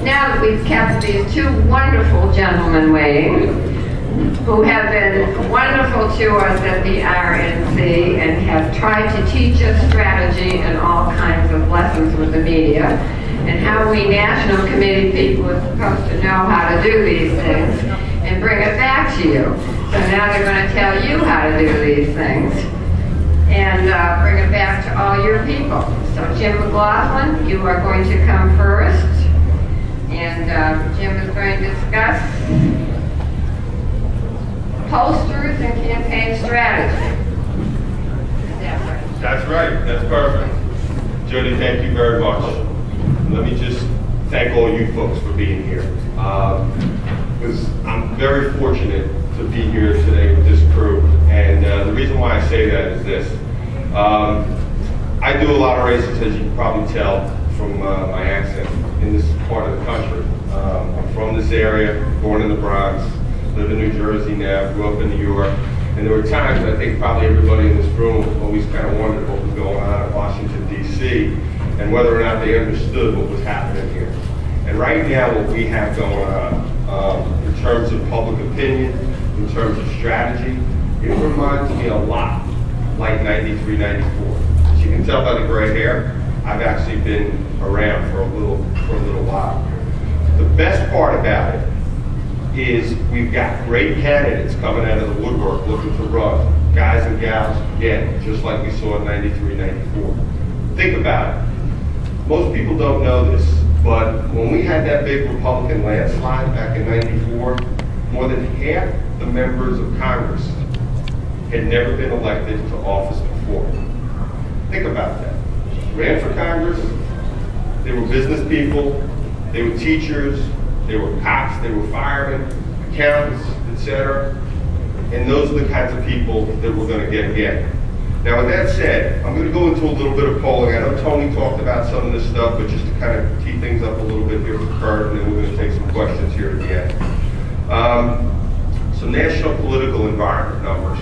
now that we've kept these two wonderful gentlemen waiting, who have been wonderful to us at the RNC and have tried to teach us strategy and all kinds of lessons with the media, and how we national committee people are supposed to know how to do these things and bring it back to you. So now they're going to tell you how to do these things and bring it back to all your people. So Jim McLaughlin, you are going to come first, and Jim is going to discuss posters and campaign strategy. That's right. That's perfect. Jody, thank you very much. Let me just thank all you folks for being here. Because I'm very fortunate to be here today with this crew. And the reason why I say that is this. I do a lot of races, as you can probably tell from my accent, in this part of the country. I'm from this area, born in the Bronx, live in New Jersey now, grew up in New York. And there were times, I think probably everybody in this room always kind of wondered what was going on in Washington, D.C., and whether or not they understood what was happening here. And right now, what we have going on, in terms of public opinion, in terms of strategy, it reminds me a lot like 93, 94. As you can tell by the gray hair, I've actually been around for a little while. The best part about it is we've got great candidates coming out of the woodwork looking to run. Guys and gals, again, just like we saw in 93, 94. Think about it. Most people don't know this, but when we had that big Republican landslide back in 94, more than half the members of Congress had never been elected to office before. Think about that. Ran for Congress, they were business people, they were teachers, they were cops, they were firemen, accountants, etc. And those are the kinds of people that we're going to get again. Now, with that said, I'm going to go into a little bit of polling. I know Tony talked about some of this stuff, but just to kind of tee things up a little bit here for Curt, and then we're going to take some questions here at the end. Some national political environment numbers.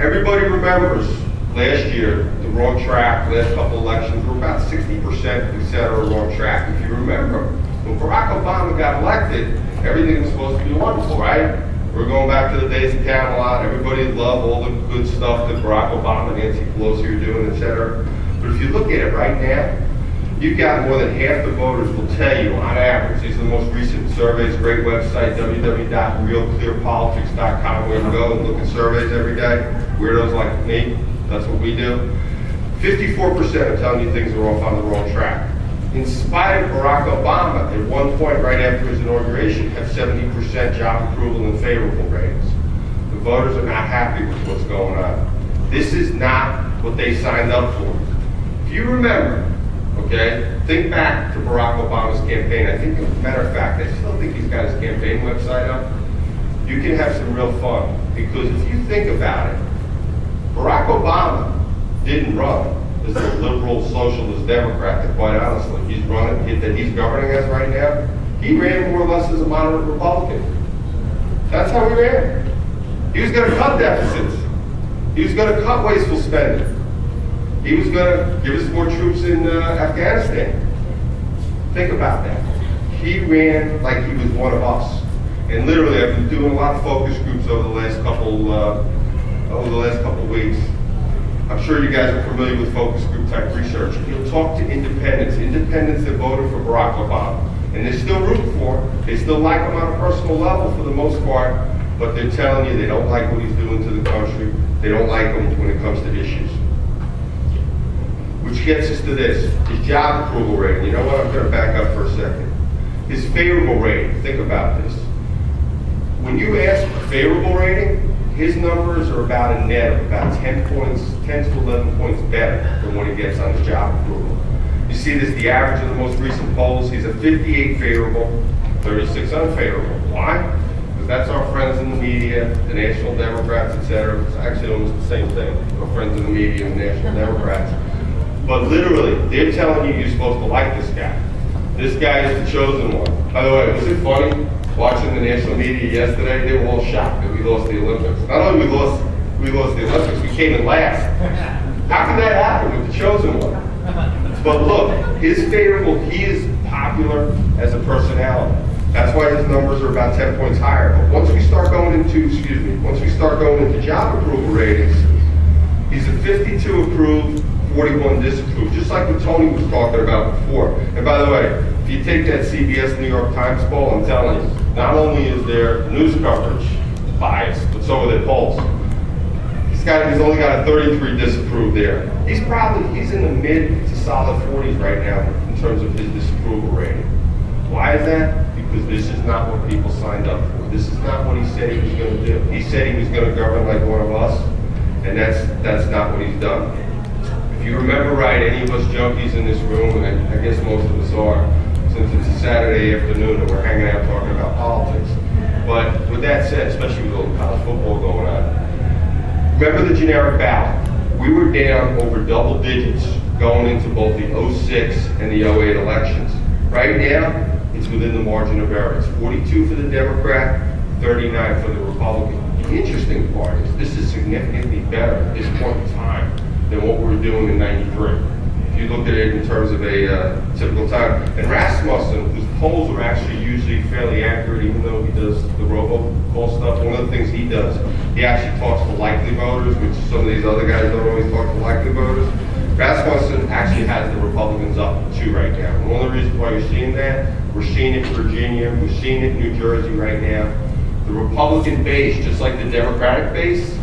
Everybody remembers last year, the wrong track, last couple elections, were about 60% we said are wrong track. If you remember, when Barack Obama got elected, everything was supposed to be wonderful, right? We're going back to the days of Camelot. Everybody loved all the good stuff that Barack Obama and Nancy Pelosi are doing, etc. But if you look at it right now, you've got more than half the voters will tell you, on average, these are the most recent surveys, great website, www.realclearpolitics.com, where you go and look at surveys every day. Weirdos like me, that's what we do. 54% are telling you things are off on the wrong track. In spite of Barack Obama, at one point right after his inauguration, had 70% job approval and favorable ratings. The voters are not happy with what's going on. This is not what they signed up for. If you remember, okay, think back to Barack Obama's campaign. I think, as a matter of fact, I still think he's got his campaign website up. You can have some real fun, because if you think about it, Barack Obama didn't run as a liberal socialist Democrat, that quite honestly, he's running, that he's governing us right now. He ran more or less as a moderate Republican. That's how he ran. He was going to cut deficits. He was going to cut wasteful spending. He was going to give us more troops in Afghanistan. Think about that. He ran like he was one of us. And literally, I've been doing a lot of focus groups over the last couple weeks. I'm sure you guys are familiar with focus group type research. You'll talk to independents that voted for Barack Obama. And they're still rooting for him. They still like him on a personal level for the most part, but they're telling you they don't like what he's doing to the country. They don't like him when it comes to issues. Which gets us to this, his job approval rating. You know what, I'm going to back up for a second. His favorable rating, think about this. When you ask for favorable rating, his numbers are about a net of about 10 to 11 points better than what he gets on his job approval. You see this, the average of the most recent polls, he's a 58 favorable, 36 unfavorable. Why? Because that's our friends in the media, the National Democrats, etc. It's actually almost the same thing, our friends in the media and the National Democrats. But literally, they're telling you you're supposed to like this guy. This guy is the chosen one. By the way, was it funny? Watching the national media yesterday, they were all shocked that we lost the Olympics. Not only we lost the Olympics, we came in last. How could that happen with the chosen one? It's But look, he is popular as a personality. That's why his numbers are about 10 points higher. But once we start going into job approval ratings, he's a 52 approved, 41 disapproved, just like what Tony was talking about before. And by the way, if you take that CBS New York Times poll, I'm telling you, not only is there news coverage biased, but so are their polls. He's only got a 33 disapprove there. He's in the mid to solid 40s right now in terms of his disapproval rating. Why is that? Because this is not what people signed up for. This is not what he said he was going to do. He said he was going to govern like one of us, and that's not what he's done. If you remember right, any of us junkies in this room, and I guess most of us are, since it's a Saturday afternoon and we're hanging out talking about politics. But with that said, especially with all the college football going on, remember the generic ballot. We were down over double digits going into both the 06 and the 08 elections. Right now, it's within the margin of error. It's 42 for the Democrat, 39 for the Republican. The interesting part is this is significantly better at this point in time than what we were doing in '93. If you looked at it in terms of a typical time. And Rasmussen, whose polls are actually usually fairly accurate, even though he does the robocall stuff, one of the things he does, he actually talks to likely voters, which some of these other guys don't always talk to likely voters. Rasmussen actually has the Republicans up 2 right now. And one of the reasons why you're seeing that, we're seeing it in Virginia, we're seeing it in New Jersey right now. The Republican base, just like the Democratic base,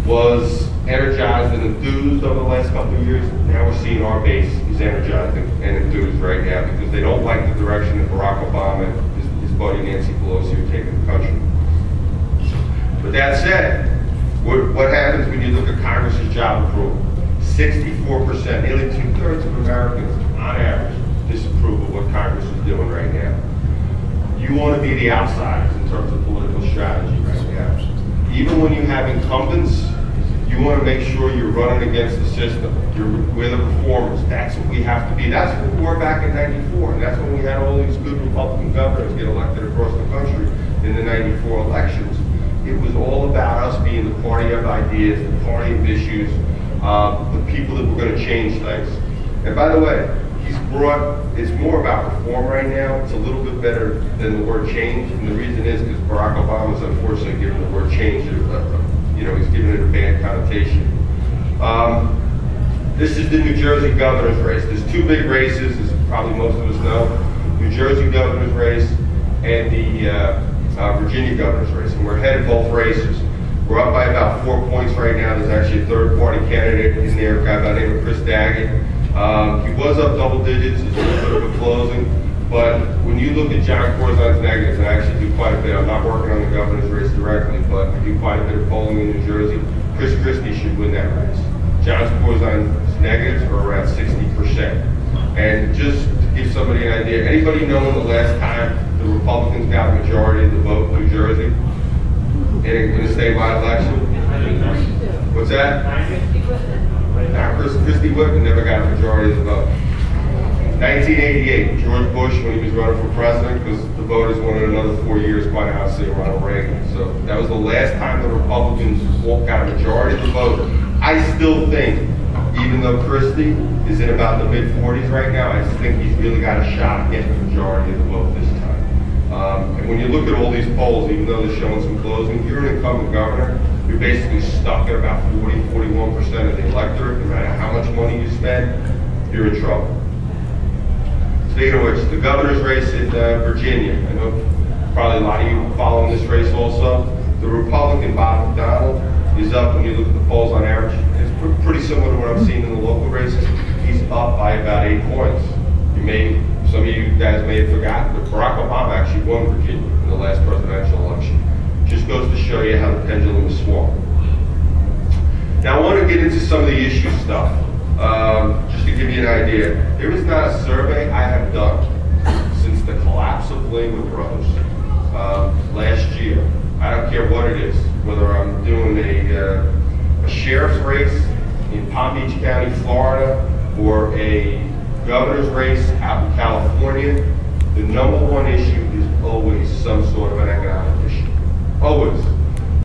was energized and enthused over the last couple of years. Now we're seeing our base is energized and enthused right now because they don't like the direction that Barack Obama and his buddy Nancy Pelosi are taking the country. But that said, what happens when you look at Congress's job approval? 64%, nearly 2/3 of Americans, on average, disapprove of what Congress is doing right now. You want to be the outsiders in terms of political strategy right now. Even when you have incumbents, you want to make sure you're running against the system. We're the reformers. That's what we have to be. That's what we were back in '94. And that's when we had all these good Republican governors get elected across the country in the '94 elections. It was all about us being the party of ideas, the party of issues, the people that were going to change things. And by the way, it's more about reform right now. It's a little bit better than the word change. And the reason is because Barack Obama's unfortunately given the word change, he's given it a bad connotation. This is the New Jersey governor's race. There's 2 big races, as probably most of us know. New Jersey governor's race and the Virginia governor's race. And we're ahead of both races. We're up by about 4 points right now. There's actually a third-party candidate in there, a guy by the name of Chris Daggett. He was up double digits. It's a little bit of a closing. But when you look at John Corzon's negatives, and I actually do quite a bit. I'm not working on the governor's race directly, but I do quite a bit of polling in New Jersey. Chris Christie should win that race. John Corzon's negatives are around 60%. And just to give somebody an idea, anybody know when the last time the Republicans got a majority of the vote in New Jersey in a statewide election? What's that? Now, Christie Whitman never got a majority of the vote. 1988, George Bush, when he was running for president, because the voters wanted another 4 years, quite honestly, Ronald Reagan. So that was the last time the Republicans got a majority of the vote. I still think, even though Christie is in about the mid-40s right now, I think he's really got a shot at getting the majority of the vote this time. And when you look at all these polls, even though they're showing some closing, if you're an incumbent governor, you're basically stuck at about 40–41% of the electorate. No matter how much money you spend, you're in trouble. Speaking of which, the governor's race in Virginia, I know probably a lot of you following this race also. The Republican Bob McDonald is up when you look at the polls on average. It's pretty similar to what I'm seeing in the local races. He's up by about 8 points. Some of you guys may have forgotten, but Barack Obama actually won Virginia in the last presidential election. Just goes to show you how the pendulum is swung. Now I want to get into some of the issue stuff. Just to give you an idea, there is not a survey I have done since the collapse of Lehman Brothers last year. I don't care what it is, whether I'm doing a sheriff's race in Palm Beach County, Florida, or a governor's race out in California. The #1 issue is always some sort of an economic issue. Always.